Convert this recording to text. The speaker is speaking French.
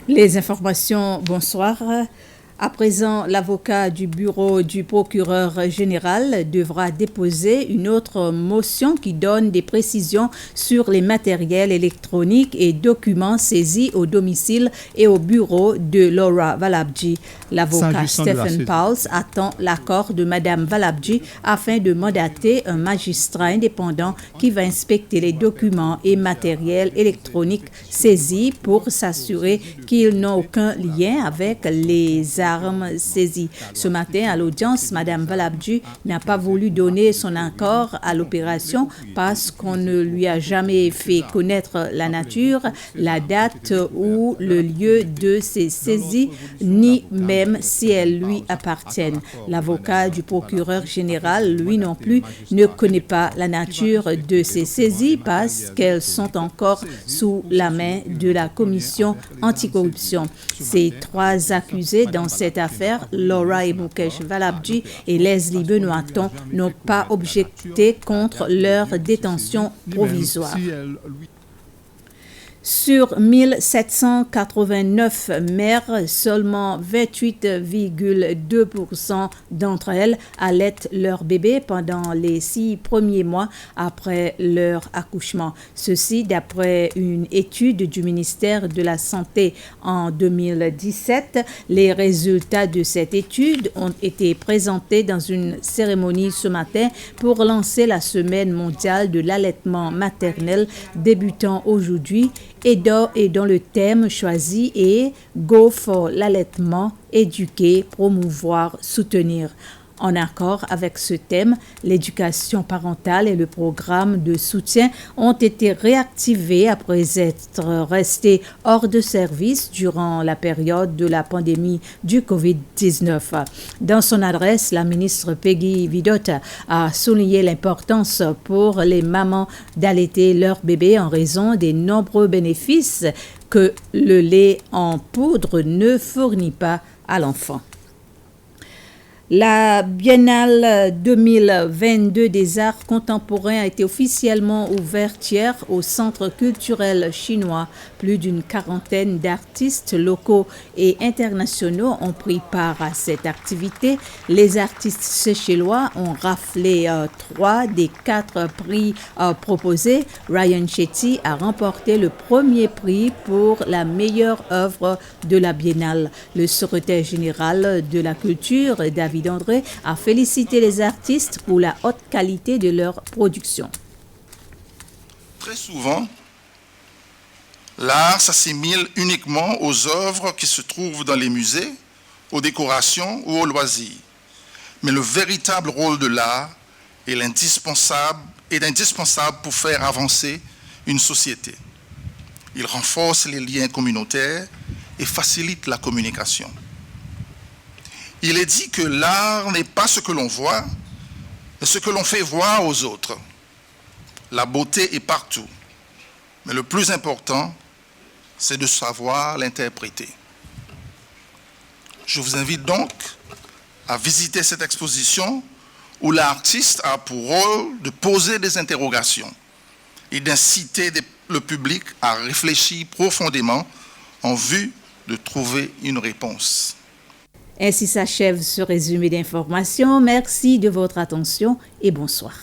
Les informations, bonsoir. À présent, l'avocat du bureau du procureur général devra déposer une autre motion qui donne des précisions sur les matériels électroniques et documents saisis au domicile et au bureau de Laura Valabji. L'avocat Stephen Pauls attend l'accord de Mme Valabji afin de mandater un magistrat indépendant qui va inspecter les documents et matériels électroniques saisis pour s'assurer qu'ils n'ont aucun lien avec les armes saisies. Ce matin, à l'audience, Mme Valabji n'a pas voulu donner son accord à l'opération parce qu'on ne lui a jamais fait connaître la nature, la date ou le lieu de ces saisies, ni même si elles lui appartiennent. L'avocat du procureur général, lui non plus, ne connaît pas la nature de ces saisies parce qu'elles sont encore sous la main de la commission anticorruption. Ces trois accusés dans cette affaire, Laura et Mukesh Valabji et Leslie Benoîton, n'ont pas objecté contre leur détention provisoire. Sur 1789 mères, seulement 28,2% d'entre elles allaitent leur bébé pendant les 6 premiers mois après leur accouchement. Ceci d'après une étude du ministère de la Santé en 2017. Les résultats de cette étude ont été présentés dans une cérémonie ce matin pour lancer la semaine mondiale de l'allaitement maternel débutant aujourd'hui et dont le thème choisi est « Go for l'allaitement, éduquer, promouvoir, soutenir ». En accord avec ce thème, l'éducation parentale et le programme de soutien ont été réactivés après être restés hors de service durant la période de la pandémie du COVID-19. Dans son adresse, la ministre Peggy Vidot a souligné l'importance pour les mamans d'allaiter leur bébé en raison des nombreux bénéfices que le lait en poudre ne fournit pas à l'enfant. La Biennale 2022 des arts contemporains a été officiellement ouverte hier au Centre culturel chinois. Plus d'une quarantaine d'artistes locaux et internationaux ont pris part à cette activité. Les artistes seychellois ont raflé 3 des 4 prix proposés. Ryan Chetty a remporté le premier prix pour la meilleure œuvre de la Biennale. Le secrétaire général de la culture, David André, a félicité les artistes pour la haute qualité de leur production. Très souvent, l'art s'assimile uniquement aux œuvres qui se trouvent dans les musées, aux décorations ou aux loisirs. Mais le véritable rôle de l'art est indispensable pour faire avancer une société. Il renforce les liens communautaires et facilite la communication. Il est dit que l'art n'est pas ce que l'on voit, mais ce que l'on fait voir aux autres. La beauté est partout, mais le plus important, c'est de savoir l'interpréter. Je vous invite donc à visiter cette exposition où l'artiste a pour rôle de poser des interrogations et d'inciter le public à réfléchir profondément en vue de trouver une réponse. Ainsi s'achève ce résumé d'informations. Merci de votre attention et bonsoir.